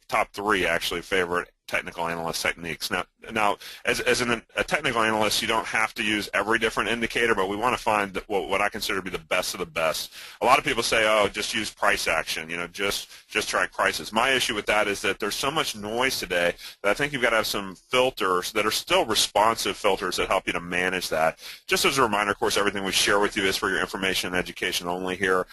top 3 actually favorite technical analyst techniques. Now as a technical analyst, you don't have to use every different indicator, but we want to find what I consider to be the best of the best. A lot of people say, oh, just use price action, just track prices. My issue with that is that there's so much noise today that I think you've got to have some filters that are still responsive filters that help you to manage that. Just as a reminder, of course, everything we share with you is for your information and education only here.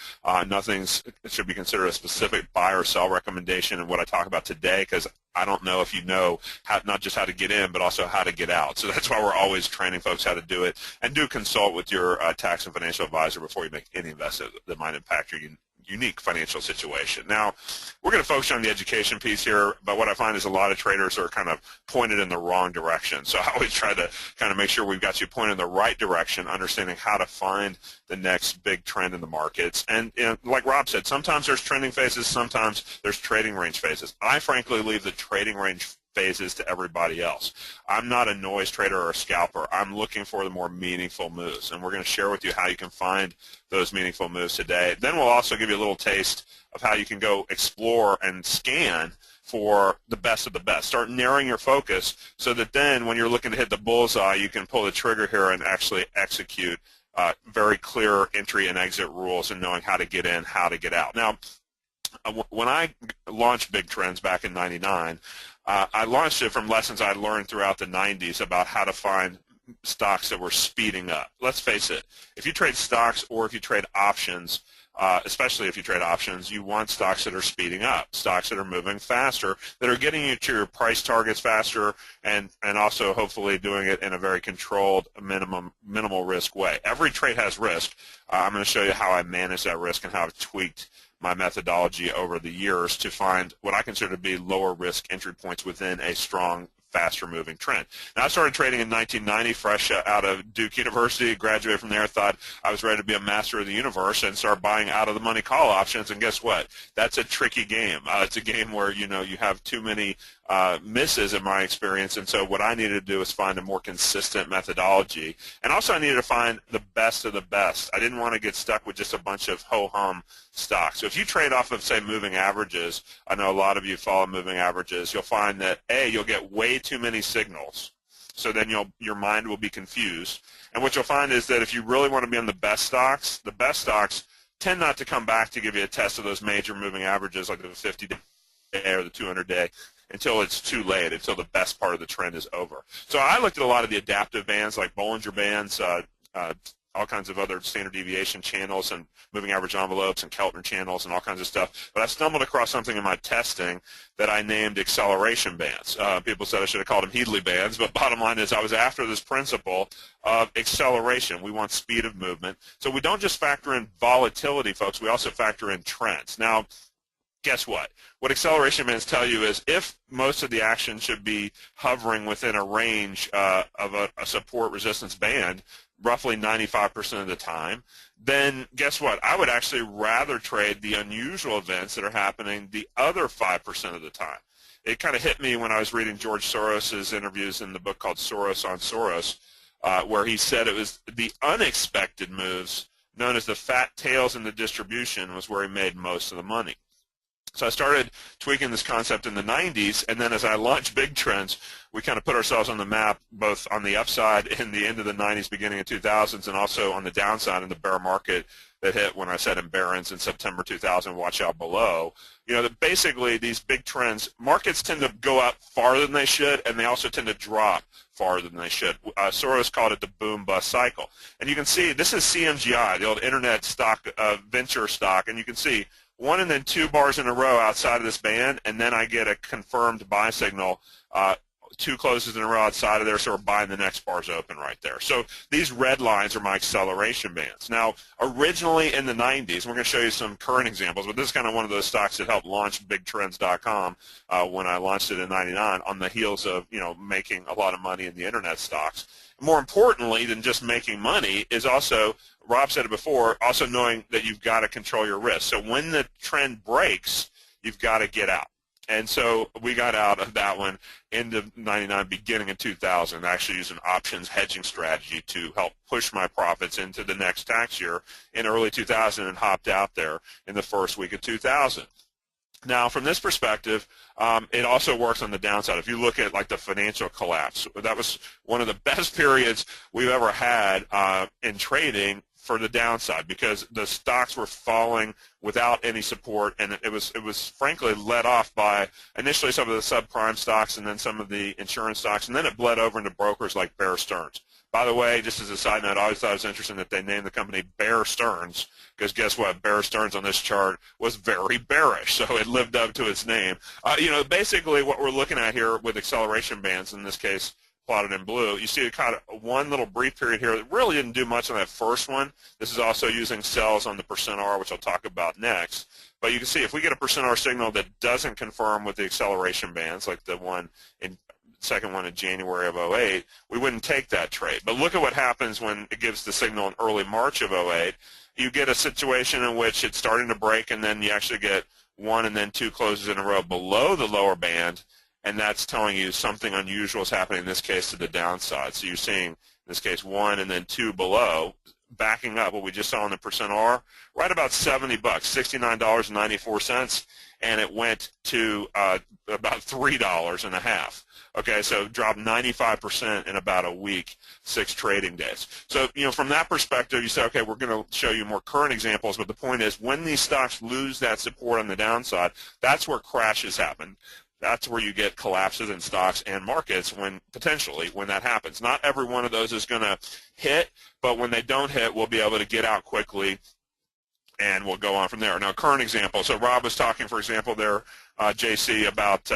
Nothing should be considered a specific buy or sell recommendation in what I talk about today, because I don't know if you know not just how to get in, but also how to get out. So that's why we're always training folks how to do it. And do consult with your tax and financial advisor before you make any investment that might impact your unique financial situation. Now, we're going to focus on the education piece here, but what I find is a lot of traders are kind of pointed in the wrong direction. So I always try to kind of make sure we've got you pointed in the right direction, understanding how to find the next big trend in the markets. And like Rob said, sometimes there's trending phases, sometimes there's trading range phases. I frankly leave the trading range phases to everybody else. I'm not a noise trader or a scalper. I'm looking for the more meaningful moves, and we're going to share with you how you can find those meaningful moves today. Then we'll also give you a little taste of how you can go explore and scan for the best of the best. Start narrowing your focus so that then when you're looking to hit the bullseye, you can pull the trigger here and actually execute very clear entry and exit rules and knowing how to get in, how to get out. Now, when I launched Big Trends back in '99, I launched it from lessons I learned throughout the 90s about how to find stocks that were speeding up. Let's face it, if you trade stocks or if you trade options, especially if you trade options, you want stocks that are speeding up, stocks that are moving faster, that are getting you to your price targets faster, and also hopefully doing it in a very controlled, minimal risk way. Every trade has risk. I'm going to show you how I manage that risk and how I've tweaked my methodology over the years to find what I consider to be lower risk entry points within a strong, faster moving trend. Now, I started trading in 1990, fresh out of Duke University, graduated from there, thought I was ready to be a master of the universe, and started buying out of the money call options. And guess what? That's a tricky game. It's a game where you have too many misses in my experience, and so what I needed to do is find a more consistent methodology, and also I needed to find the best of the best. I didn't want to get stuck with just a bunch of ho-hum stocks. So if you trade off of, say, moving averages, I know a lot of you follow moving averages, you'll find that you'll get way too many signals, so then your mind will be confused. And what you'll find is that if you really want to be on the best stocks tend not to come back to give you a test of those major moving averages like the 50-day or the 200-day until it's too late, until the best part of the trend is over. So I looked at a lot of the adaptive bands like Bollinger Bands, all kinds of other standard deviation channels and moving average envelopes and Keltner channels and all kinds of stuff. But I stumbled across something in my testing that I named acceleration bands. People said I should have called them Headley bands, but bottom line is I was after this principle of acceleration. We want speed of movement. So we don't just factor in volatility, folks. We also factor in trends. Now, guess what? What acceleration bands tell you is if most of the action should be hovering within a range of a support resistance band, roughly 95% of the time, then guess what? I would actually rather trade the unusual events that are happening the other 5% of the time. It kind of hit me when I was reading George Soros's interviews in the book called Soros on Soros, where he said it was the unexpected moves, known as the fat tails in the distribution, was where he made most of the money. So I started tweaking this concept in the 90s, and then as I launched Big Trends, we kind of put ourselves on the map both on the upside in the end of the 90s, beginning of 2000s, and also on the downside in the bear market that hit when I said in Barron's in September 2000, watch out below. That basically these big trends, markets tend to go up farther than they should, and they also tend to drop farther than they should. Soros called it the boom-bust cycle. And you can see this is CMGI, the old internet stock, venture stock, and you can see 1 and then 2 bars in a row outside of this band, and then I get a confirmed buy signal, 2 closes in a row outside of there, so we're buying the next bars open right there. So these red lines are my acceleration bands. Now, originally in the 90s, we're going to show you some current examples, but this is kind of one of those stocks that helped launch BigTrends.com when I launched it in '99 on the heels of making a lot of money in the internet stocks. More importantly than just making money is also, Rob said it before, also knowing that you've got to control your risk. So when the trend breaks, you've got to get out. And so we got out of that one end of '99, beginning of 2000, actually used an options hedging strategy to help push my profits into the next tax year in early 2000 and hopped out there in the first week of 2000. Now, from this perspective, it also works on the downside. If you look at like the financial collapse, that was one of the best periods we've ever had in trading for the downside, because the stocks were falling without any support, and it was frankly led off by initially some of the subprime stocks and then some of the insurance stocks, and then it bled over into brokers like Bear Stearns. By the way, just as a side note, I always thought it was interesting that they named the company Bear Stearns, because guess what? Bear Stearns on this chart was very bearish, so it lived up to its name. Basically what we're looking at here with acceleration bands, in this case plotted in blue, you see it kind of one little brief period here that really didn't do much on that first one. This is also using cells on the percent R, which I'll talk about next. But you can see if we get a percent R signal that doesn't confirm with the acceleration bands, like the one in second one in January of '08, we wouldn't take that trade. But look at what happens when it gives the signal in early March of '08. You get a situation in which it's starting to break, and then you actually get one and then two closes in a row below the lower band, and that's telling you something unusual is happening, in this case to the downside. So you're seeing, in this case, one and then two below, backing up what we just saw in the percent R, right about $70, $69.94, and it went to about $3.50. Okay, so dropped 95% in about a week, 6 trading days. So, from that perspective, you say, okay, we're going to show you more current examples, but the point is when these stocks lose that support on the downside, that's where crashes happen. That's where you get collapses in stocks and markets potentially when that happens. Not every one of those is going to hit, but when they don't hit, we'll be able to get out quickly, and we'll go on from there. Now, current example. So Rob was talking, for example, there, JC, about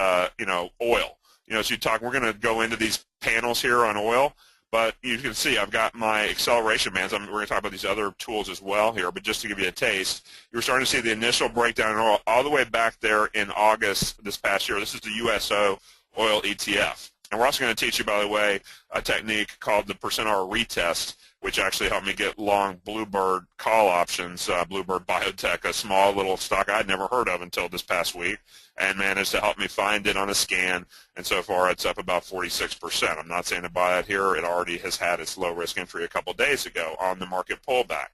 oil. So we're going to go into these panels here on oil, but you can see I've got my acceleration bands. We're going to talk about these other tools as well here, but just to give you a taste, you're starting to see the initial breakdown in oil all the way back there in August this past year. This is the USO oil ETF. And we're also going to teach you, by the way, a technique called the percent R retest, which actually helped me get long Bluebird call options, Bluebird Biotech, a small little stock I'd never heard of until this past week, and managed to help me find it on a scan, and so far it's up about 46%. I'm not saying to buy it here. It already has had its low-risk entry a couple days ago on the market pullback.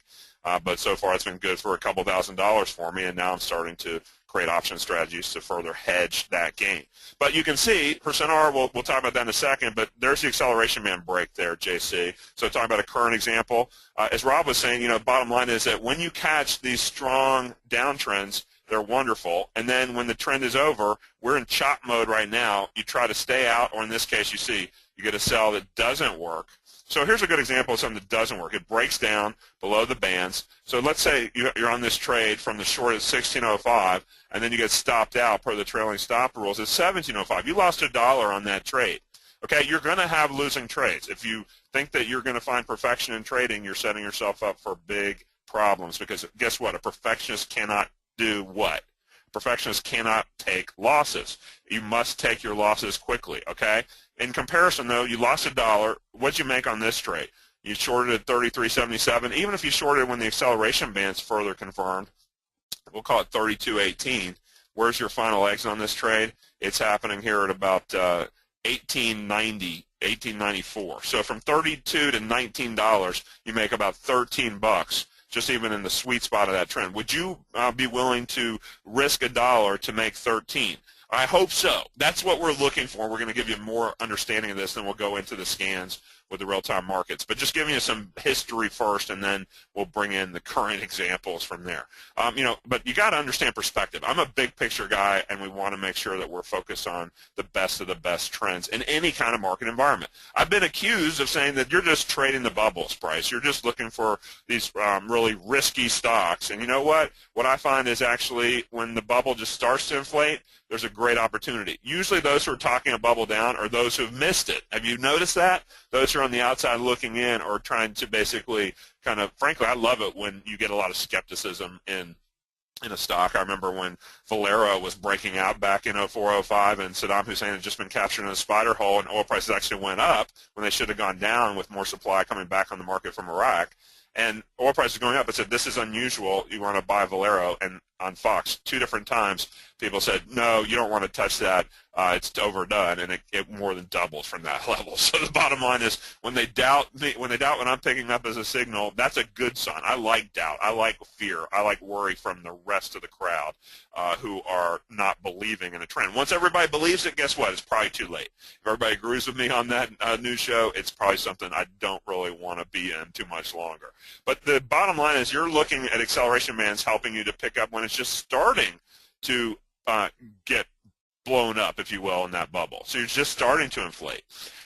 But so far it's been good for a couple $1,000s for me, and now I'm starting to create option strategies to further hedge that gain. But you can see, percent R, we'll talk about that in a second, but there's the acceleration band break there, JC. So talking about a current example, as Rob was saying, bottom line is that when you catch these strong downtrends, they're wonderful, and then when the trend is over, we're in chop mode right now. You try to stay out, or in this case, you see, you get a sell that doesn't work. So here's a good example of something that doesn't work. It breaks down below the bands. So let's say you're on this trade from the short at 1605, and then you get stopped out per the trailing stop rules at 1705. You lost $1 on that trade. Okay, you're going to have losing trades. If you think that you're going to find perfection in trading, you're setting yourself up for big problems, because guess what? A perfectionist cannot do what? Perfectionists cannot take losses. You must take your losses quickly, okay? In comparison, though, you lost $1. What'd you make on this trade? You shorted at 33.77. Even if you shorted when the acceleration band's further confirmed, we'll call it 32.18. Where's your final exit on this trade? It's happening here at about 18.90, 18.94. So from $32 to $19, you make about $13. Just even in the sweet spot of that trend. Would you be willing to risk $1 to make 13? I hope so. That's what we're looking for. We're going to give you more understanding of this, then we'll go into the scans with the real-time markets. But just giving you some history first, and then we'll bring in the current examples from there. But you got to understand perspective. I'm a big picture guy, and we want to make sure that we're focused on the best of the best trends in any kind of market environment. I've been accused of saying that you're just trading the bubbles, Bryce. You're just looking for these really risky stocks. And you know what? What I find is actually when the bubble just starts to inflate, there's a great opportunity. Usually those who are talking a bubble down are those who have missed it. Have you noticed that? Those who are on the outside looking in or trying to basically kind of, frankly, I love it when you get a lot of skepticism in a stock. I remember when Valero was breaking out back in 04, 05, and Saddam Hussein had just been captured in a spider hole, and oil prices actually went up when they should have gone down with more supply coming back on the market from Iraq. And oil prices going up. I said, this is unusual. You want to buy Valero. And on Fox 2 different times. People said, no, you don't want to touch that. It's overdone, and it more than doubles from that level. So the bottom line is, when they doubt me, when I'm picking up as a signal, that's a good sign. I like doubt. I like fear. I like worry from the rest of the crowd who are not believing in a trend. Once everybody believes it, guess what? It's probably too late. If everybody agrees with me on that news show, it's probably something I don't really want to be in too much longer. But the bottom line is, you're looking at acceleration bands helping you to pick up when it's just starting to get blown up, if you will, in that bubble. So you're just starting to inflate.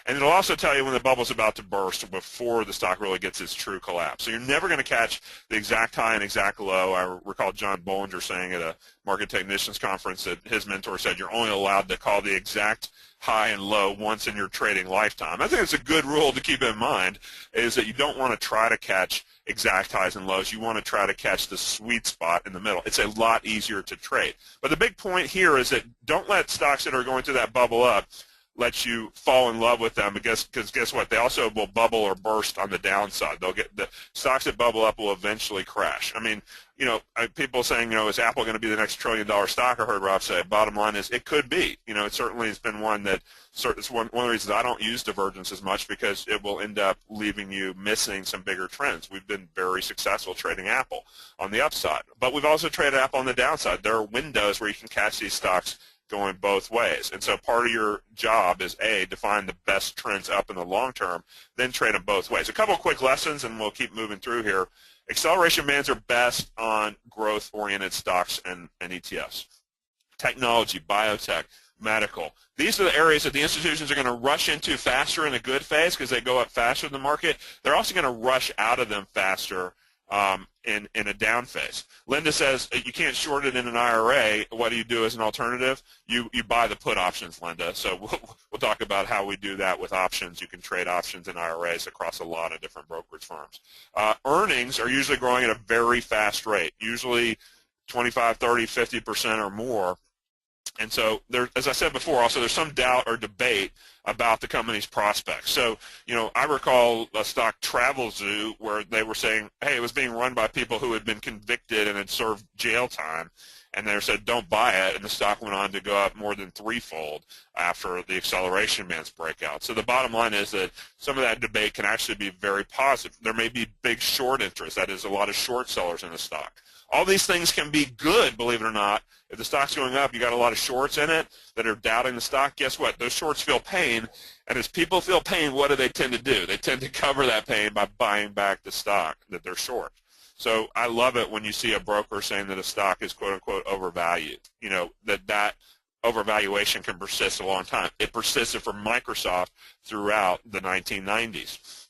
And it'll also tell you when the bubble's about to burst before the stock really gets its true collapse. So you're never going to catch the exact high and exact low. I recall John Bollinger saying at a market technicians conference that his mentor said you're only allowed to call the exact high and low once in your trading lifetime. I think it's a good rule to keep in mind, is that you don't want to try to catch exact highs and lows. You want to try to catch the sweet spot in the middle. It's a lot easier to trade. But the big point here is that don't let stocks that are going through that bubble up let you fall in love with them, because guess what? They also will bubble or burst on the downside. They'll get the stocks that bubble up will eventually crash. I mean, people saying, is Apple going to be the next $1 trillion stock? I heard Rob say. Bottom line is, it could be. It certainly has been one that it's one of the reasons I don't use divergence as much, because it will end up leaving you missing some bigger trends. We've been very successful trading Apple on the upside, but we've also traded Apple on the downside. There are windows where you can catch these stocks going both ways. And so part of your job is, A, to find the best trends up in the long term, then trade them both ways. A couple of quick lessons, and we'll keep moving through here. Acceleration bands are best on growth-oriented stocks and ETFs. Technology, biotech, medical. These are the areas that the institutions are going to rush into faster in a good phase because they go up faster than the market. They're also going to rush out of them faster in a down phase. Linda says you can't short it in an IRA. What do you do as an alternative? You buy the put options, Linda. So we'll talk about how we do that with options. You can trade options in IRAs across a lot of different brokerage firms. Earnings are usually growing at a very fast rate, usually 25, 30, 50% or more. And so, as I said before, also there's some doubt or debate about the company's prospects. So, I recall a stock, Travel Zoo, where they were saying, hey, it was being run by people who had been convicted and had served jail time, and they said, don't buy it, and the stock went on to go up more than threefold after the acceleration bands breakout. So the bottom line is that some of that debate can actually be very positive. There may be big short interest, that is, a lot of short sellers in the stock. All these things can be good, believe it or not. If the stock's going up, you got a lot of shorts in it that are doubting the stock. Guess what? Those shorts feel pain, and as people feel pain, what do they tend to do? They tend to cover that pain by buying back the stock that they're short. So I love it when you see a broker saying that a stock is quote-unquote overvalued. That overvaluation can persist a long time. It persisted for Microsoft throughout the 1990s.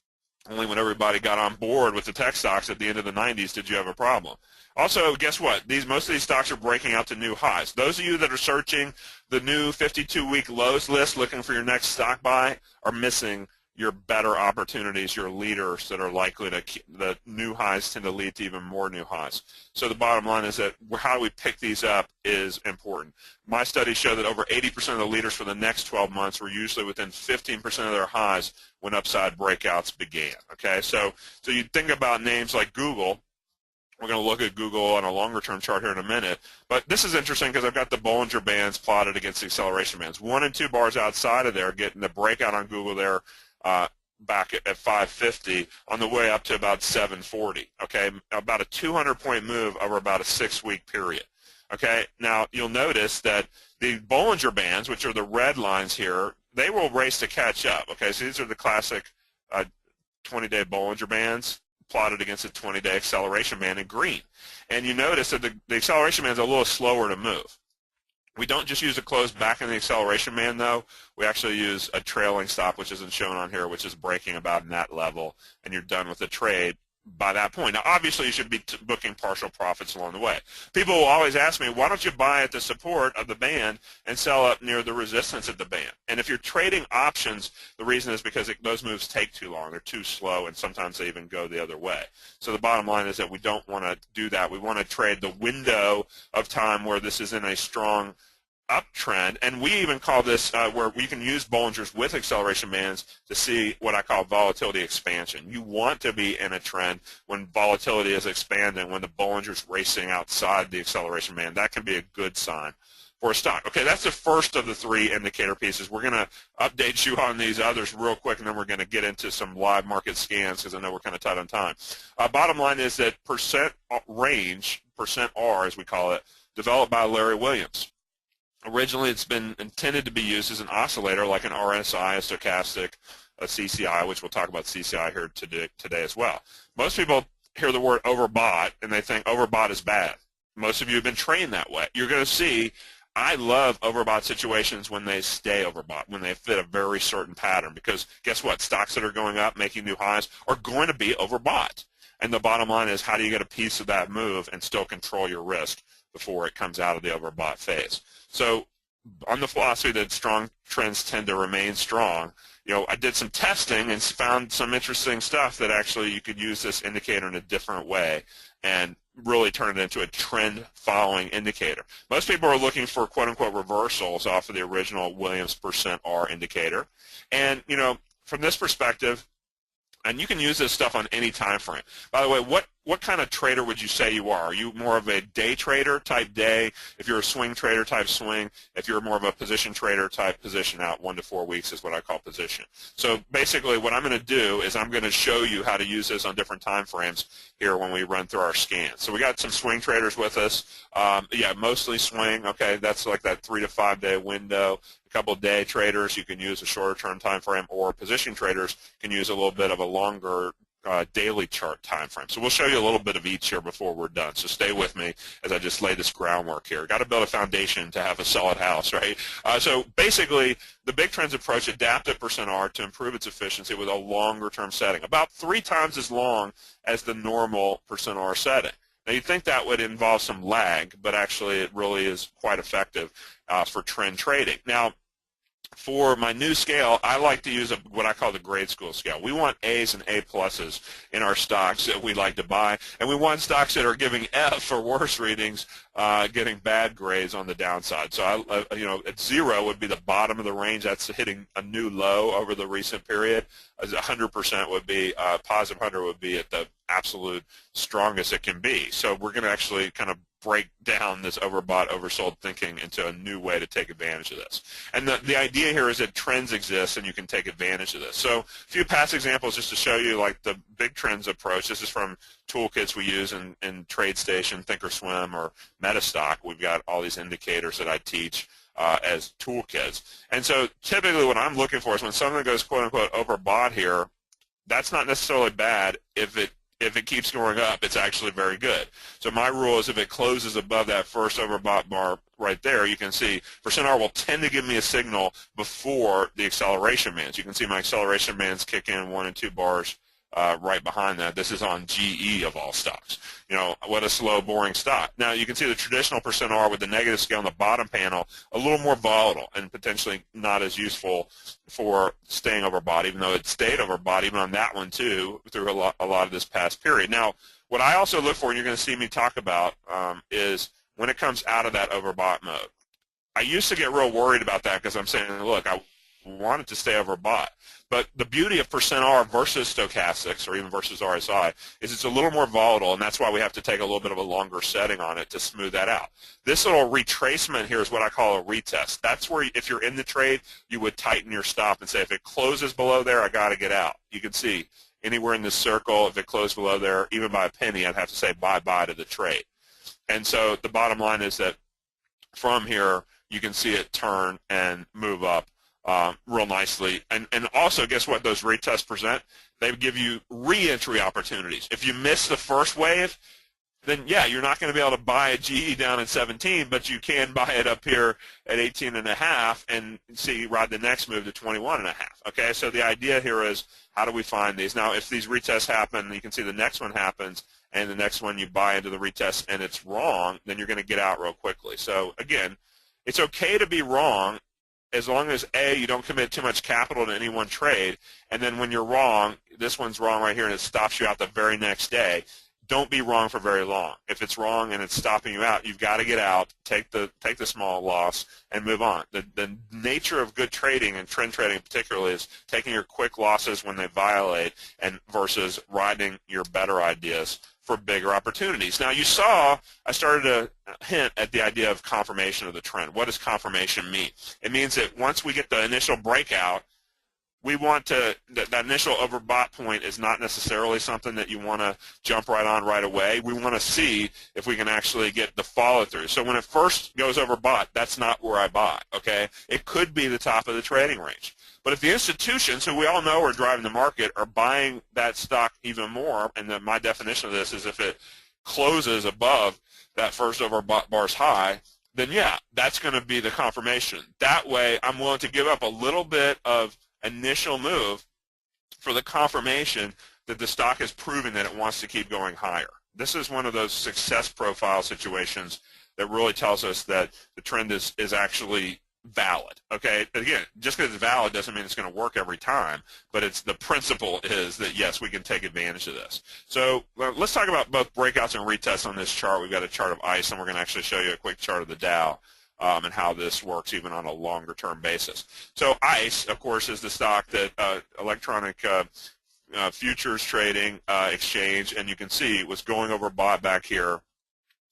Only when everybody got on board with the tech stocks at the end of the 90s did you have a problem. Also, guess what? Most of these stocks are breaking out to new highs. Those of you that are searching the new 52-week lows list looking for your next stock buy are missing your better opportunities, your leaders that are likely to keep the new highs tend to lead to even more new highs. So the bottom line is that how do we pick these up is important. My studies show that over 80% of the leaders for the next 12 months were usually within 15% of their highs when upside breakouts began. Okay, so you think about names like Google. We're going to look at Google on a longer-term chart here in a minute. But this is interesting because I've got the Bollinger Bands plotted against the acceleration bands. 1 and 2 bars outside of there, getting the breakout on Google there back at 550 on the way up to about 740. Okay, about a 200-point move over about a 6-week period. Okay, now you'll notice that the Bollinger Bands, which are the red lines here, they will race to catch up. Okay, so these are the classic 20-day Bollinger Bands plotted against a 20-day acceleration band in green. And you notice that the acceleration band is a little slower to move. We don't just use a close back in the acceleration band, though. We actually use a trailing stop, which isn't shown on here, which is breaking about in that level, and you're done with the trade by that point. Now, obviously, you should be booking partial profits along the way. People will always ask me, why don't you buy at the support of the band and sell up near the resistance of the band? And if you're trading options, the reason is because those moves take too long. They're too slow, and sometimes they even go the other way. So the bottom line is that we don't want to do that. We want to trade the window of time where this is in a strong uptrend, and we even call this where we can use Bollingers with acceleration bands to see what I call volatility expansion. You want to be in a trend when volatility is expanding, when the Bollinger's racing outside the acceleration band. That can be a good sign for a stock. Okay, that's the first of the three indicator pieces. We're going to update you on these others real quick, and then we're going to get into some live market scans because I know we're kind of tight on time. Bottom line is that percent range, percent R as we call it, developed by Larry Williams. Originally, it's been intended to be used as an oscillator like an RSI, a stochastic, a CCI, which we'll talk about CCI here today as well. Most people hear the word overbought, and they think overbought is bad. Most of you have been trained that way. You're going to see, I love overbought situations when they stay overbought, when they fit a very certain pattern, because guess what? Stocks that are going up, making new highs, are going to be overbought. And the bottom line is, how do you get a piece of that move and still control your risk before it comes out of the overbought phase? So on the philosophy that strong trends tend to remain strong, I did some testing and found some interesting stuff that actually you could use this indicator in a different way and really turn it into a trend following indicator. Most people are looking for quote-unquote reversals off of the original Williams percent R indicator. And, from this perspective, and you can use this stuff on any time frame. By the way, what kind of trader would you say you are? Are you more of a day trader type day? If you're a swing trader type swing, if you're more of a position trader type position out 1 to 4 weeks is what I call position. So basically what I'm going to do is I'm going to show you how to use this on different time frames here when we run through our scans. So we got some swing traders with us. Yeah, mostly swing. Okay, that's like that 3 to 5 day window. A couple of day traders, you can use a shorter term time frame, or position traders can use a little bit of a longer daily chart time frame. So we'll show you a little bit of each here before we're done. So stay with me as I just lay this groundwork here. Got to build a foundation to have a solid house, right? So basically, the big trends approach adaptive percent R to improve its efficiency with a longer term setting, about 3 times as long as the normal percent R setting. Now you'd think that would involve some lag, but actually it really is quite effective for trend trading. Now, for my new scale, I like to use what I call the grade school scale. We want A's and A pluses in our stocks that we like to buy, and we want stocks that are giving F or worse readings, getting bad grades on the downside. So, at 0 would be the bottom of the range. That's hitting a new low over the recent period. 100% would be, positive 100 would be at the absolute strongest it can be. So we're going to actually kind of break down this overbought, oversold thinking into a new way to take advantage of this. And the idea here is that trends exist and you can take advantage of this. So a few past examples just to show you like the big trends approach. This is from toolkits we use in TradeStation, Thinkorswim, or Metastock. We've got all these indicators that I teach as toolkits. And so typically what I'm looking for is when something goes quote-unquote overbought here, that's not necessarily bad. If it keeps going up, it's actually very good. So my rule is if it closes above that first overbought bar right there, you can see percent R will tend to give me a signal before the acceleration bands. You can see my acceleration bands kick in 1 and 2 bars right behind that. This is on GE of all stocks. What a slow, boring stock. Now, you can see the traditional percent R with the negative scale on the bottom panel, a little more volatile and potentially not as useful for staying overbought, even though it stayed overbought even on that one too through a lot of this past period. Now, what I also look for, and you're going to see me talk about, is when it comes out of that overbought mode. I used to get real worried about that because I'm saying, look, I want it to stay overbought. But the beauty of percent R versus stochastics, or even versus RSI, is it's a little more volatile, and that's why we have to take a little bit of a longer setting on it to smooth that out. This little retracement here is what I call a retest. That's where, if you're in the trade, you would tighten your stop and say, if it closes below there, I got to get out. You can see anywhere in this circle, if it closed below there, even by a penny, I'd have to say bye-bye to the trade. And so the bottom line is that from here, you can see it turn and move up real nicely. And also, guess what those retests present? They give you re-entry opportunities. If you miss the first wave, then yeah, you're not going to be able to buy a GE down at 17, but you can buy it up here at 18.5 and see ride the next move to 21.5. Okay, so the idea here is how do we find these? Now, if these retests happen, you can see the next one happens, and the next one you buy into the retest and it's wrong, then you're going to get out real quickly. So again, it's okay to be wrong as long as, A, you don't commit too much capital to any one trade, and then when you're wrong, this one's wrong right here and it stops you out the very next day. don't be wrong for very long. If it's wrong and it's stopping you out, you've got to get out, take the small loss, and move on. The nature of good trading, and trend trading particularly, is taking your quick losses when they violate and versus riding your better ideas for bigger opportunities. Now, you saw I started to hint at the idea of confirmation of the trend. What does confirmation mean? It means that once we get the initial breakout, we want to, that initial overbought point is not necessarily something that you want to jump right on right away. We want to see if we can actually get the follow through. So when it first goes overbought, that's not where I buy, okay? It could be the top of the trading range. But if the institutions, who we all know are driving the market, are buying that stock even more, and then my definition of this is if it closes above that first overbought bar's high, then yeah, that's going to be the confirmation. That way, I'm willing to give up a little bit of initial move for the confirmation that the stock is proving that it wants to keep going higher. This is one of those success profile situations that really tells us that the trend is actually valid. Okay, again, just because it's valid doesn't mean it's going to work every time, but it's the principle is that yes, we can take advantage of this. So let's talk about both breakouts and retests on this chart. We've got a chart of ICE, and we're going to actually show you a quick chart of the Dow. And how this works even on a longer-term basis. So ICE, of course, is the stock that electronic futures trading exchange, and you can see was going overbought back here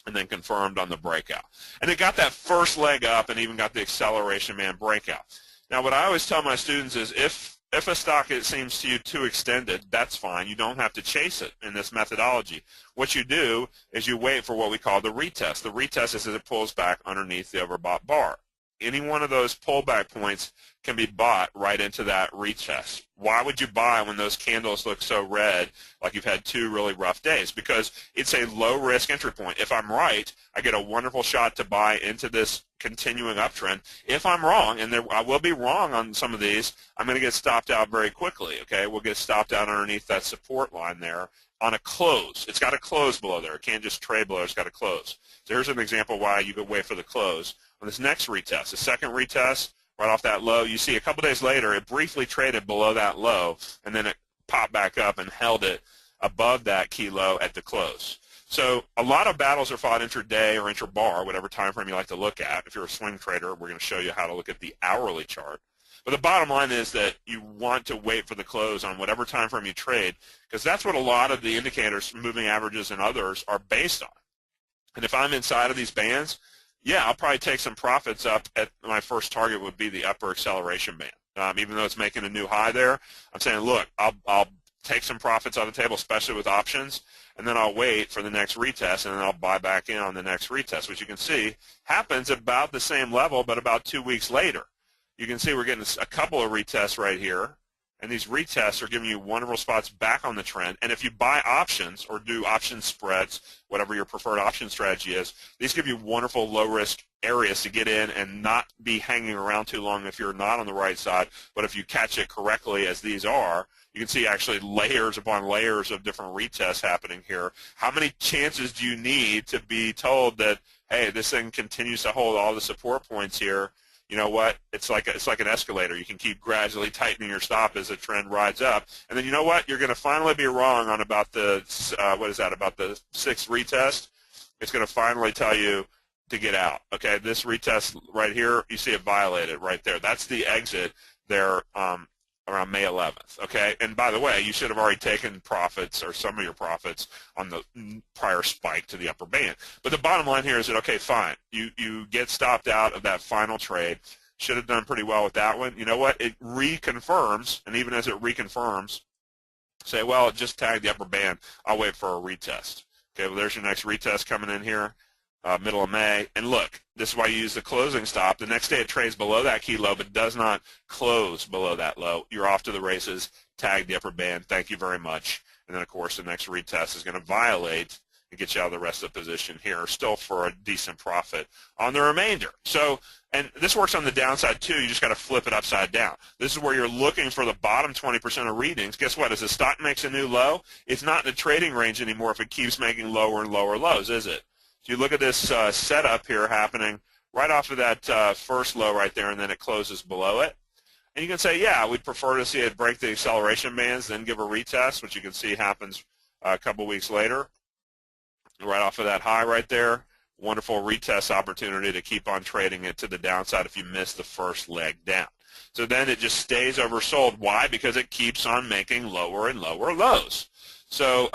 and then confirmed on the breakout. And it got that first leg up and even got the acceleration band breakout. Now, what I always tell my students is if a stock, it seems to you too extended, that's fine. You don't have to chase it in this methodology. What you do is you wait for what we call the retest. The retest is as it pulls back underneath the overbought bar. Any one of those pullback points can be bought right into that retest. Why would you buy when those candles look so red, like you've had two really rough days? Because it's a low-risk entry point. If I'm right, I get a wonderful shot to buy into this continuing uptrend. If I'm wrong, and I will be wrong on some of these, I'm going to get stopped out very quickly. Okay, we'll get stopped out underneath that support line there on a close. It's got to close below there. It can't just trade below. It's got to close. So here's an example why you could wait for the close. On this next retest, the second retest, right off that low, you see a couple days later it briefly traded below that low, and then it popped back up and held it above that key low at the close. So a lot of battles are fought intraday or intrabar, whatever time frame you like to look at. If you're a swing trader, we're going to show you how to look at the hourly chart. But the bottom line is that you want to wait for the close on whatever time frame you trade, because that's what a lot of the indicators, moving averages and others, are based on. And if I'm inside of these bands, yeah, I'll probably take some profits up at my first target would be the upper acceleration band. Even though it's making a new high there, I'm saying, look, I'll take some profits on the table, especially with options, and then I'll wait for the next retest, and then I'll buy back in on the next retest, which you can see happens about the same level, but about 2 weeks later. You can see we're getting a couple of retests right here, and these retests are giving you wonderful spots back on the trend. And if you buy options or do option spreads, whatever your preferred option strategy is, these give you wonderful low-risk areas to get in and not be hanging around too long if you're not on the right side. But if you catch it correctly, as these are, you can see actually layers upon layers of different retests happening here. How many chances do you need to be told that, hey, this thing continues to hold all the support points here? You know what? It's like an escalator. You can keep gradually tightening your stop as the trend rides up, and then you know what? You're going to finally be wrong on about the about the sixth retest. It's going to finally tell you to get out. Okay, this retest right here, you see it violated right there. That's the exit there around May 11th. Okay, and by the way, you should have already taken profits or some of your profits on the prior spike to the upper band. But the bottom line here is that, okay, fine, you get stopped out of that final trade. Should have done pretty well with that one. You know what? It reconfirms, and even as it reconfirms, say, well, it just tagged the upper band. I'll wait for a retest. Okay, well, there's your next retest coming in here. Middle of May, and look, this is why you use the closing stop. The next day it trades below that key low, but does not close below that low. You're off to the races. Tag the upper band. Thank you very much. And then, of course, the next retest is going to violate and get you out of the rest of the position here, still for a decent profit on the remainder. So, and this works on the downside too. You just got to flip it upside down. This is where you're looking for the bottom 20% of readings. Guess what? As the stock makes a new low, it's not in the trading range anymore if it keeps making lower and lower lows, is it? So you look at this setup here happening right off of that first low right there, and then it closes below it. And you can say, yeah, we'd prefer to see it break the acceleration bands, then give a retest, which you can see happens a couple weeks later. right off of that high right there. Wonderful retest opportunity to keep on trading it to the downside if you miss the first leg down. So then it just stays oversold. Why? Because it keeps on making lower and lower lows. So,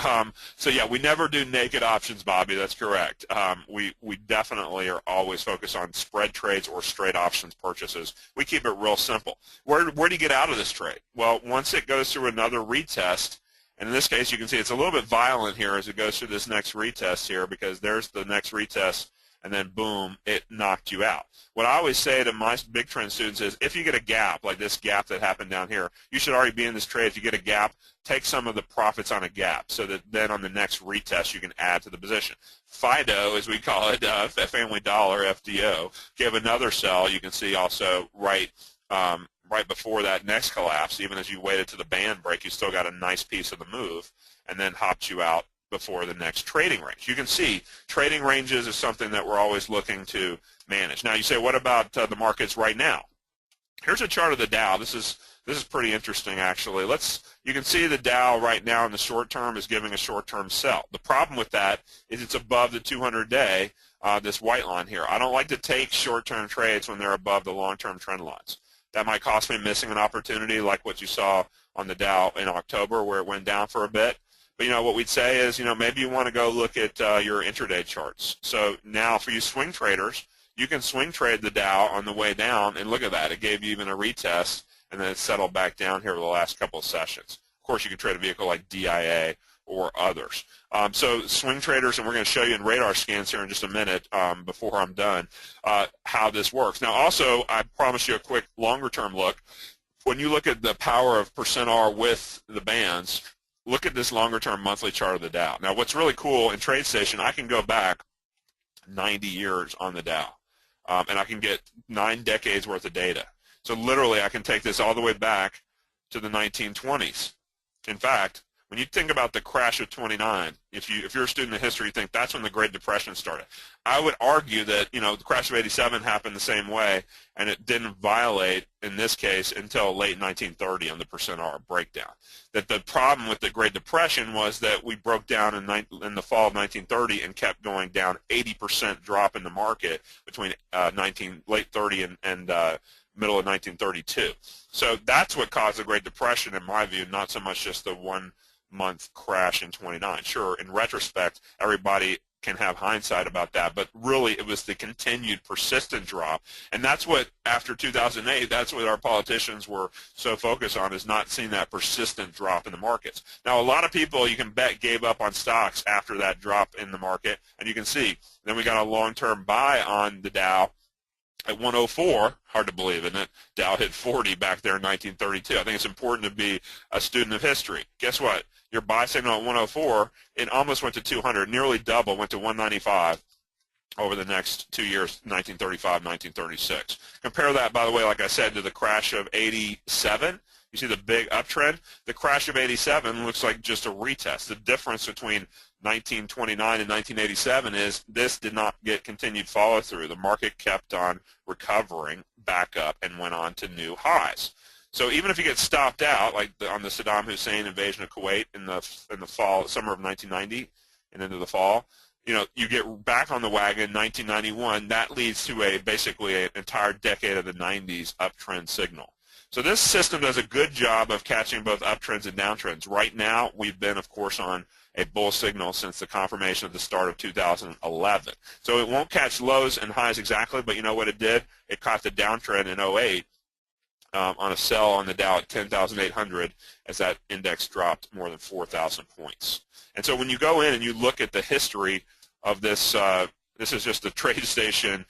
yeah, we never do naked options, Bobby. That's correct. We definitely are always focused on spread trades or straight options purchases. We keep it real simple. Where do you get out of this trade? Well, once it goes through another retest, and in this case, you can see it's a little bit violent here as it goes through this next retest here, because there's the next retest, and then boom, it knocked you out. What I always say to my big trend students is, if you get a gap, like this gap that happened down here, you should already be in this trade. If you get a gap, take some of the profits on a gap so that then on the next retest you can add to the position. FIDO, as we call it, Family Dollar, FDO, gave another sell. You can see also right before that next collapse, even as you waited to the band break, you still got a nice piece of the move and then hopped you out before the next trading range. You can see trading ranges is something that we're always looking to manage. Now you say, what about the markets right now? Here's a chart of the Dow. This is pretty interesting, actually. You can see the Dow right now in the short term is giving a short-term sell. The problem with that is it's above the 200-day, this white line here. I don't like to take short-term trades when they're above the long-term trend lines. That might cost me missing an opportunity like what you saw on the Dow in October where it went down for a bit. But, what we'd say is, maybe you want to go look at your intraday charts. So now for you swing traders, you can swing trade the Dow on the way down, and look at that. It gave you even a retest, and then it settled back down here over the last couple of sessions. Of course, you can trade a vehicle like DIA or others. So swing traders, and we're going to show you in radar scans here in just a minute before I'm done how this works. Now, also, I promise you a quick longer-term look. When you look at the power of percent R with the bands, look at this longer-term monthly chart of the Dow. Now, what's really cool in TradeStation, I can go back 90 years on the Dow, and I can get 9 decades worth of data. So literally, I can take this all the way back to the 1920s. In fact, when you think about the crash of 29, if you're a student of history, you think that's when the Great Depression started. I would argue that the crash of '87 happened the same way, and it didn't violate in this case until late 1930 on the percent R breakdown. That the problem with the Great Depression was that we broke down in the fall of 1930 and kept going down, 80% drop in the market between late 30 and middle of 1932. So that's what caused the Great Depression, in my view, not so much just the 1 month crash in 29. Sure, in retrospect, everybody can have hindsight about that, but really it was the continued persistent drop, and that's what, after 2008, that's what our politicians were so focused on, is not seeing that persistent drop in the markets. Now, a lot of people, you can bet, gave up on stocks after that drop in the market, and you can see, then we got a long-term buy on the Dow at 104, hard to believe, isn't it? Dow hit 40 back there in 1932. I think it's important to be a student of history. Guess what? Your buy signal at 104, it almost went to 200, nearly double, went to 195 over the next 2 years, 1935, 1936. Compare that, by the way, like I said, to the crash of 87. You see the big uptrend? The crash of 87 looks like just a retest. The difference between 1929 and 1987 is this did not get continued follow-through. The market kept on recovering back up and went on to new highs. So even if you get stopped out, like on the Saddam Hussein invasion of Kuwait in the fall, summer of 1990 and into the fall, you get back on the wagon 1991. That leads to basically an entire decade of the 90s uptrend signal. So this system does a good job of catching both uptrends and downtrends. Right now, we've been, of course, on a bull signal since the confirmation of the start of 2011. So it won't catch lows and highs exactly, but you know what it did? It caught the downtrend in 08 on a sell on the Dow at 10,800 as that index dropped more than 4,000 points. And so when you go in and you look at the history of this, this is just the TradeStation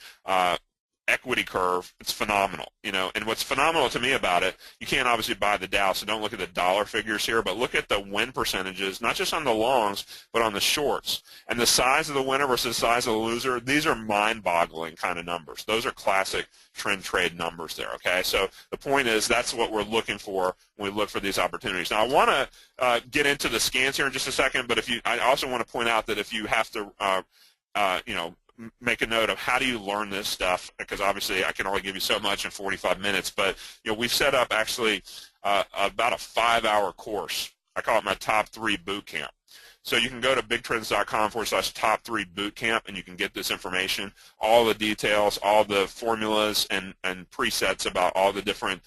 equity curve. It's phenomenal, and what's phenomenal to me about it, you can't obviously buy the Dow, so don't look at the dollar figures here, but look at the win percentages, not just on the longs, but on the shorts. And the size of the winner versus the size of the loser, these are mind-boggling kind of numbers. Those are classic trend trade numbers there, okay? So the point is that's what we're looking for when we look for these opportunities. Now, I want to get into the scans here in just a second, but I also want to point out that if you have to, make a note of how do you learn this stuff, because obviously I can only give you so much in 45 minutes, but we've set up actually about a 5-hour course. I call it my top 3 boot camp. So you can go to bigtrends.com/top3 bootcamp, and you can get this information, all the details, all the formulas and presets about all the different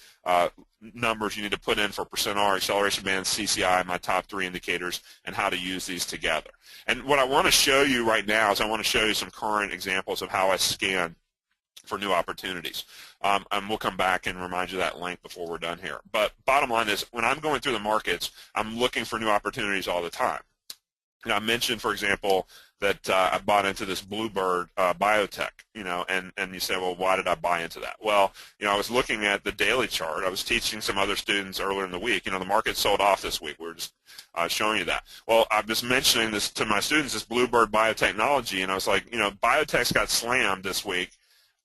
numbers you need to put in for percent R, acceleration bands, CCI, my top 3 indicators, and how to use these together. And what I want to show you right now is I want to show you some current examples of how I scan for new opportunities. And we'll come back and remind you of that link before we're done here. But bottom line is, when I'm going through the markets, I'm looking for new opportunities all the time. I mentioned, for example, that I bought into this Bluebird biotech, and you say, well, why did I buy into that? Well, I was looking at the daily chart. I was teaching some other students earlier in the week. The market sold off this week. We're just showing you that. Well, I was mentioning this to my students, this Bluebird biotechnology, and I was like, biotechs got slammed this week.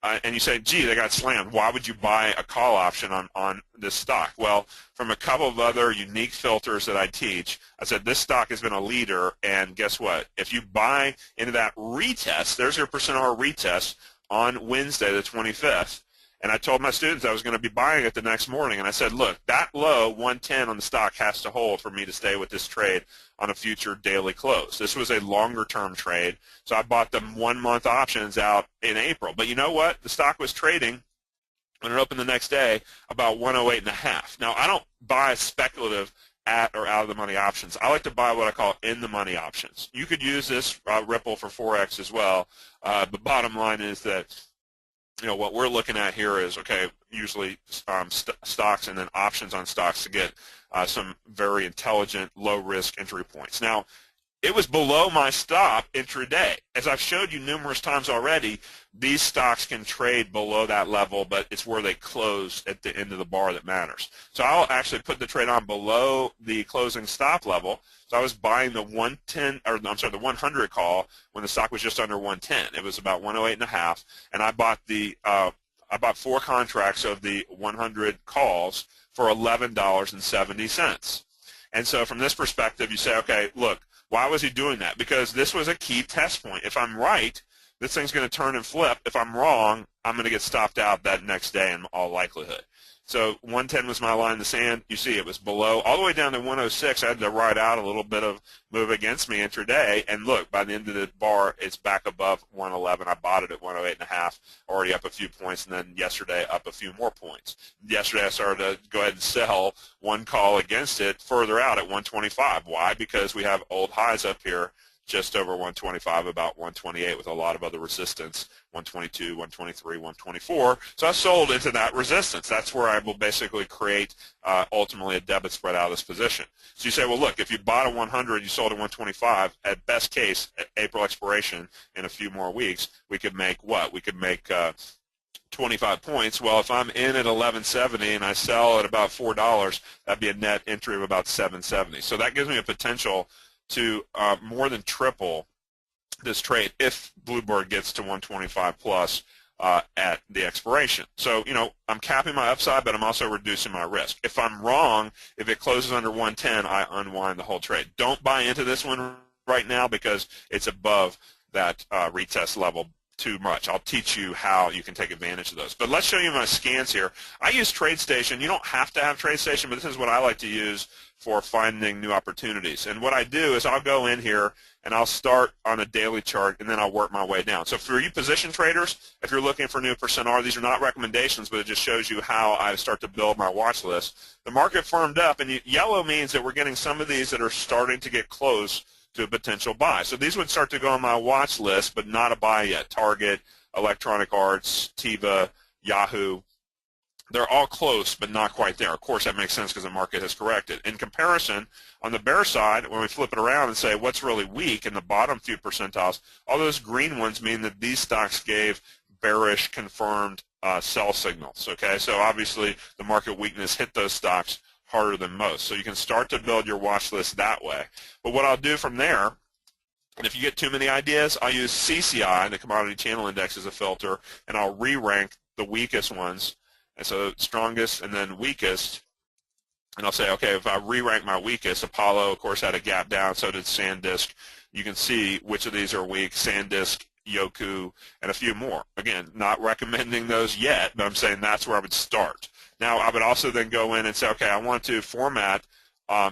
And you say, gee, they got slammed. Why would you buy a call option on this stock? Well, from a couple of other unique filters that I teach, I said this stock has been a leader, and guess what? If you buy into that retest, there's your percent R retest on Wednesday the 25th, and I told my students I was going to be buying it the next morning, and I said, look, that low, 110 on the stock, has to hold for me to stay with this trade on a future daily close. This was a longer-term trade, so I bought them 1-month options out in April. But you know what? The stock was trading, when it opened the next day, about 108.5. Now, I don't buy speculative at or out of the money options. I like to buy what I call in the money options. You could use this Ripple for Forex as well, but bottom line is that what we're looking at here is, okay, usually stocks and then options on stocks to get some very intelligent, low-risk entry points. Now, it was below my stop intraday. As I've showed you numerous times already, these stocks can trade below that level, but it's where they close at the end of the bar that matters. So I'll actually put the trade on below the closing stop level. So I was buying the 100 call when the stock was just under 110. It was about 108.5, and I bought 4 contracts of the 100 calls for $11.70. And so from this perspective, you say, okay, look, why was he doing that? Because this was a key test point. If I'm right, this thing's going to turn and flip. If I'm wrong, I'm going to get stopped out that next day in all likelihood. So 110 was my line in the sand. You see it was below, all the way down to 106. I had to ride out a little bit of move against me intraday. And look, by the end of the bar, it's back above 111. I bought it at 108.5, already up a few points, and then yesterday up a few more points. Yesterday I started to go ahead and sell one call against it further out at 125. Why? Because we have old highs up here just over 125, about 128 with a lot of other resistance, 122, 123, 124. So I sold into that resistance. That's where I will basically create ultimately a debit spread out of this position. So you say, well, look, if you bought a 100, you sold a 125, at best case, at April expiration in a few more weeks, we could make what? We could make 25 points. Well, if I'm in at 11.70 and I sell at about $4, that'd be a net entry of about 7.70. So that gives me a potential to more than triple this trade if Bluebird gets to 125 plus at the expiration. So, I'm capping my upside, but I'm also reducing my risk. If I'm wrong, if it closes under 110, I unwind the whole trade. Don't buy into this one right now because it's above that retest level too much. I'll teach you how you can take advantage of those. But let's show you my scans here. I use TradeStation. You don't have to have TradeStation, but this is what I like to use for finding new opportunities. And what I do is I'll go in here and I'll start on a daily chart and then I'll work my way down. So for you position traders, if you're looking for new percent R, these are not recommendations, but it just shows you how I start to build my watch list. The market firmed up, and yellow means that we're getting some of these that are starting to get close to a potential buy. So these would start to go on my watch list, but not a buy yet. Target, Electronic Arts, Tiva, Yahoo. They're all close, but not quite there. Of course, that makes sense because the market has corrected. In comparison, on the bear side, when we flip it around and say what's really weak in the bottom few percentiles, all those green ones mean that these stocks gave bearish confirmed sell signals. Okay, so obviously the market weakness hit those stocks harder than most. So you can start to build your watch list that way. But what I'll do from there, and if you get too many ideas, I'll use CCI, the Commodity Channel Index, as a filter, and I'll re-rank the weakest ones. And so strongest and then weakest, and I'll say, okay, if I re-rank my weakest, Apollo, of course, had a gap down, so did SanDisk. You can see which of these are weak, SanDisk, Yoku, and a few more. Again, not recommending those yet, but I'm saying that's where I would start. Now, I would also then go in and say, okay, I want to format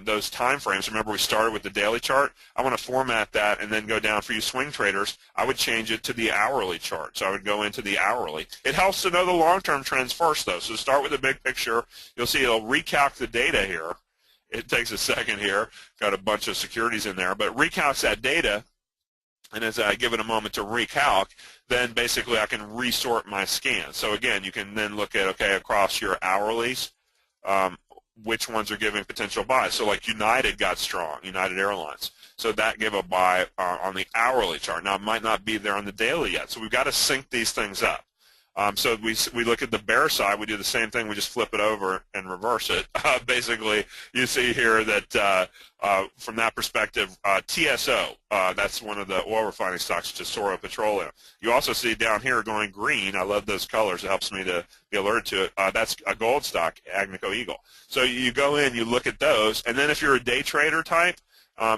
those time frames. Remember, we started with the daily chart. I want to format that and then go down for you swing traders. I would change it to the hourly chart. So I would go into the hourly. It helps to know the long-term trends first, though. So start with the big picture. You'll see it'll recalc the data here. It takes a second here. Got a bunch of securities in there, but recalcs that data. And as I give it a moment to recalc, then basically I can resort my scan. So again, you can then look at, okay, across your hourlies, which ones are giving potential buys. So like United got strong, United Airlines. So that gave a buy on the hourly chart. Now, it might not be there on the daily yet. So we've got to sync these things up. So we look at the bear side. We do the same thing. We just flip it over and reverse it. Basically, you see here that from that perspective, TSO, that's one of the oil refining stocks, which is Tesoro Petroleum. You also see down here going green. I love those colors. It helps me to be alerted to it. That's a gold stock, Agnico Eagle. So you go in, you look at those, and then if you're a day trader type,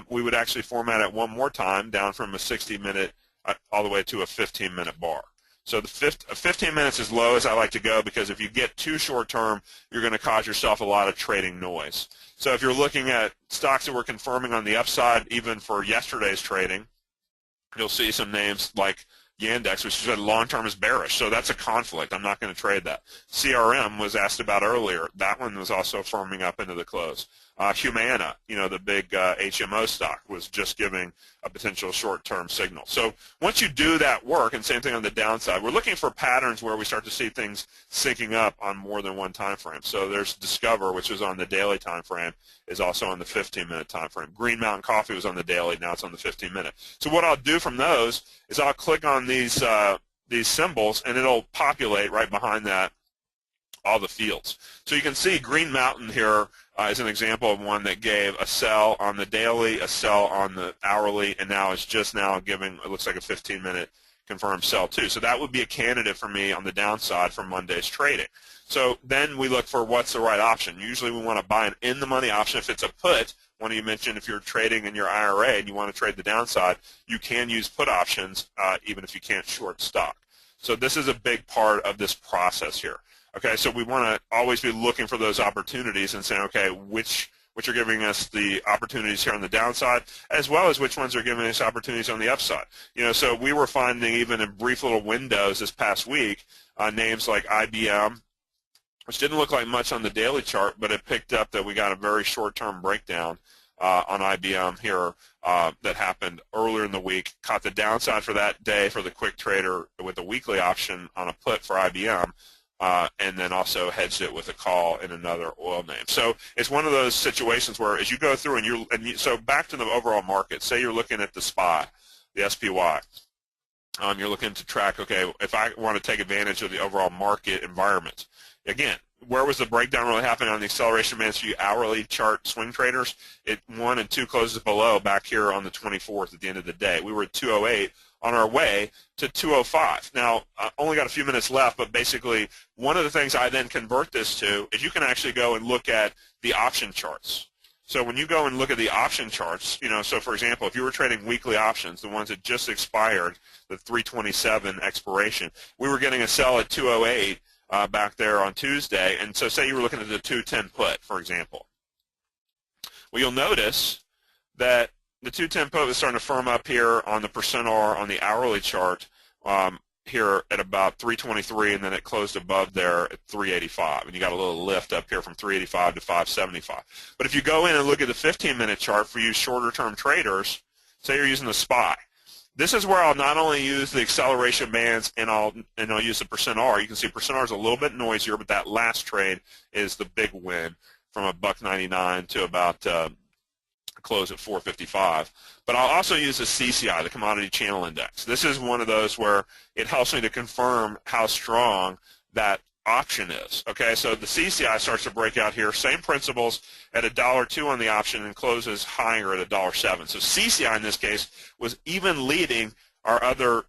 we would actually format it one more time down from a 60-minute all the way to a 15-minute bar. So the 15 minutes is low as I like to go, because if you get too short term, you're going to cause yourself a lot of trading noise. So if you're looking at stocks that we're confirming on the upside, even for yesterday's trading, you'll see some names like Yandex, which said long-term is bearish. So that's a conflict. I'm not going to trade that. CRM was asked about earlier. That one was also firming up into the close. Humana, the big HMO stock, was just giving a potential short-term signal. So once you do that work, and same thing on the downside, we're looking for patterns where we start to see things syncing up on more than one time frame. So there's Discover, which is on the daily time frame, is also on the 15-minute time frame. Green Mountain Coffee was on the daily. Now it's on the 15-minute. So what I'll do from those is I'll click on these symbols, and it'll populate right behind that all the fields. So you can see Green Mountain here is an example of one that gave a sell on the daily, a sell on the hourly, and now it's just now giving, it looks like a 15-minute confirmed sell too. So that would be a candidate for me on the downside for Monday's trading. So then we look for what's the right option. Usually we want to buy an in-the-money option. If it's a put, one of you mentioned if you're trading in your IRA and you want to trade the downside, you can use put options even if you can't short stock. So this is a big part of this process here. Okay, so we want to always be looking for those opportunities and saying, okay, which are giving us the opportunities here on the downside, as well as which ones are giving us opportunities on the upside. So we were finding even in brief little windows this past week, names like IBM, which didn't look like much on the daily chart, but it picked up that we got a very short-term breakdown on IBM here that happened earlier in the week, caught the downside for that day for the quick trader with a weekly option on a put for IBM. And then also hedged it with a call in another oil name. So it's one of those situations where as you go through so back to the overall market, say you're looking at the SPY, the SPY, you're looking to track, okay, if I want to take advantage of the overall market environment, again, where was the breakdown really happening on the acceleration bands for you hourly chart swing traders? 1 and 2 closes below back here on the 24th at the end of the day. We were at 208 on our way to 205. Now, only got a few minutes left, but basically one of the things I then convert this to is you can actually go and look at the option charts. So when you go and look at the option charts, so for example, if you were trading weekly options, the ones that just expired, the 327 expiration, we were getting a sell at 208 back there on Tuesday. And so say you were looking at the 210 put, for example. Well, you'll notice that the 210 put is starting to firm up here on the percent R on the hourly chart here at about 323, and then it closed above there at 385. And you got a little lift up here from 385 to 575. But if you go in and look at the 15-minute chart for you shorter-term traders, say you're using the SPY, this is where I'll not only use the acceleration bands and I'll use the percent R. You can see percent R is a little bit noisier, but that last trade is the big win from $1.99 to about close at 455. But I'll also use the CCI, the Commodity Channel Index. This is one of those where it helps me to confirm how strong that option is. Okay, so the CCI starts to break out here. Same principles at $1.02 on the option and closes higher at $1.07. So CCI in this case was even leading our other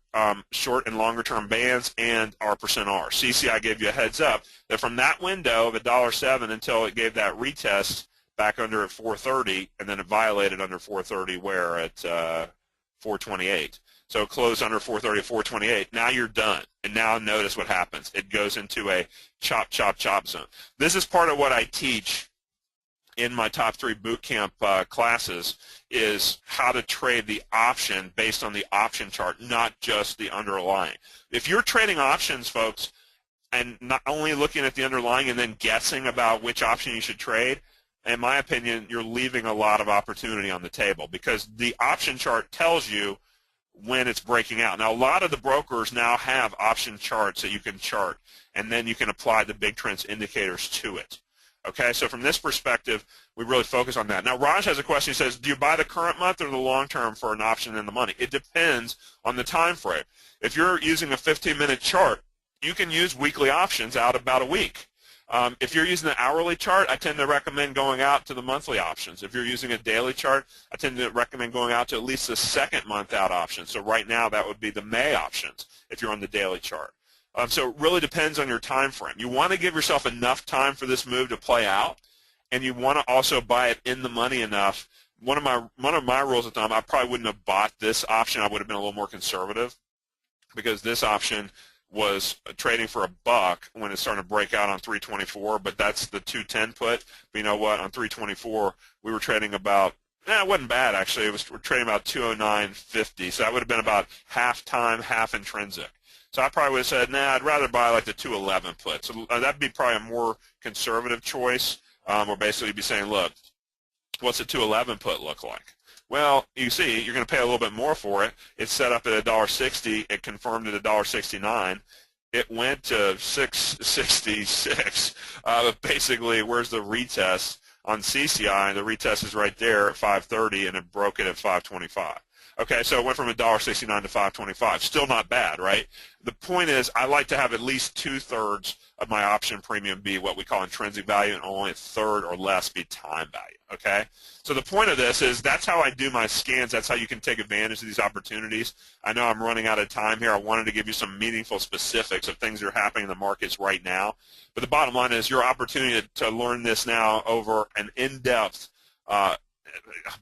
short and longer term bands and our percent R. CCI gave you a heads up that from that window of $1.07 until it gave that retest back under at 430, and then it violated under 430 where at 428. So it closed under 430 at 428. Now you're done. And now notice what happens. It goes into a chop, chop, chop zone. This is part of what I teach in my top 3 bootcamp classes is how to trade the option based on the option chart, not just the underlying. If you're trading options, folks, and not only looking at the underlying and then guessing about which option you should trade, in my opinion, you're leaving a lot of opportunity on the table, because the option chart tells you when it's breaking out. Now, a lot of the brokers now have option charts that you can chart, and then you can apply the big trends indicators to it. Okay, so from this perspective, we really focus on that. Now, Raj has a question. He says, do you buy the current month or the long term for an option in the money? It depends on the time frame. If you're using a 15-minute chart, you can use weekly options out about a week. If you're using the hourly chart, I tend to recommend going out to the monthly options. If you're using a daily chart, I tend to recommend going out to at least the second month out option. So right now, that would be the May options if you're on the daily chart. So it really depends on your time frame. You want to give yourself enough time for this move to play out, and you want to also buy it in the money enough. One of my rules of thumb, I probably wouldn't have bought this option. I would have been a little more conservative, because this option was trading for $1 when it's starting to break out on 324, but that's the 210 put. But you know what? On 324, we were trading about, it wasn't bad actually. We're trading about 209.50, so that would have been about half time, half intrinsic. So I probably would have said, nah, I'd rather buy like the 211 put. So that'd be probably a more conservative choice, or basically you'd be saying, look, what's the 211 put look like? Well, you see, you're going to pay a little bit more for it. It's set up at $1.60. It confirmed at $1.69. It went to $6.66. Basically, where's the retest on CCI? The retest is right there at 5.30, and it broke it at 5.25. Okay, so it went from $1.69 to 5.25. Still not bad, right? The point is, I like to have at least 2/3 of my option premium be what we call intrinsic value, and only 1/3 or less be time value. Okay, so the point of this is that's how I do my scans. That's how you can take advantage of these opportunities. I know I'm running out of time here. I wanted to give you some meaningful specifics of things that are happening in the markets right now. But the bottom line is your opportunity to learn this now over an in-depth, about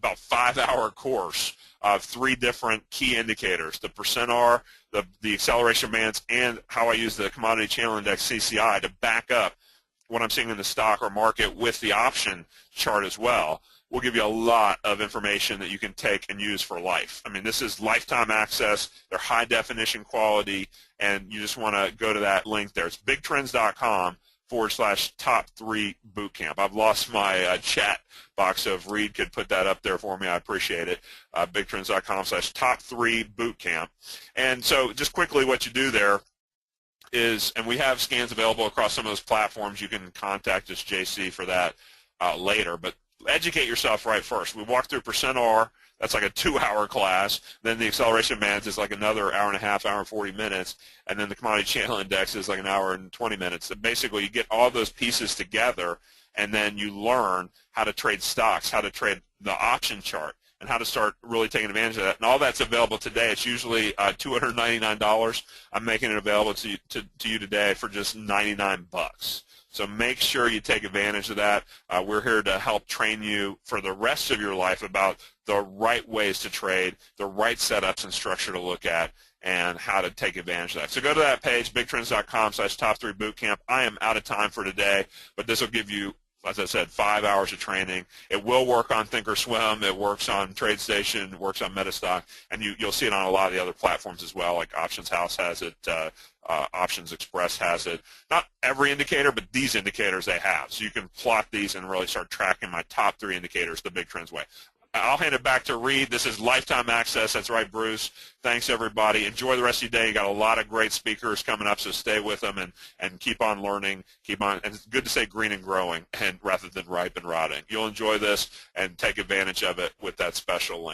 5-hour course of 3 different key indicators: the percent R, the acceleration bands, and how I use the commodity channel index CCI to back up what I'm seeing in the stock or market with the option chart as well. We'll give you a lot of information that you can take and use for life. I mean, this is lifetime access. They're high definition quality, and you just want to go to that link there. It's bigtrends.com/top3 bootcamp. I've lost my chat box, so if Reed could put that up there for me, I appreciate it. Bigtrends.com/top3 bootcamp. And so just quickly what you do there is, and we have scans available across some of those platforms. You can contact us, JC, for that later. But educate yourself right first. We walk through percent R. That's like a 2-hour class. Then the acceleration bands is like another hour and a half, hour and 40 minutes. And then the commodity channel index is like an hour and 20 minutes. So basically, you get all those pieces together, and then you learn how to trade stocks, how to trade the option chart, and how to start really taking advantage of that. And all that's available today. It's usually $299. I'm making it available to you today for just $99. So make sure you take advantage of that. We're here to help train you for the rest of your life about the right ways to trade, the right setups and structure to look at, and how to take advantage of that. So go to that page, bigtrends.com/top3 bootcamp. I am out of time for today, but this will give you, as I said, 5 hours of training. It will work on Thinkorswim. It works on TradeStation. It works on Metastock. And you'll see it on a lot of the other platforms as well, like Options House has it. Options Express has it. Not every indicator, but these indicators they have. So you can plot these and really start tracking my top 3 indicators the Big Trends way. I'll hand it back to Reed. This is lifetime access. That's right, Bruce. Thanks, everybody. Enjoy the rest of your day. You got a lot of great speakers coming up, so stay with them and keep on learning. Keep on. And it's good to say green and growing, and rather than ripe and rotting. You'll enjoy this and take advantage of it with that special link.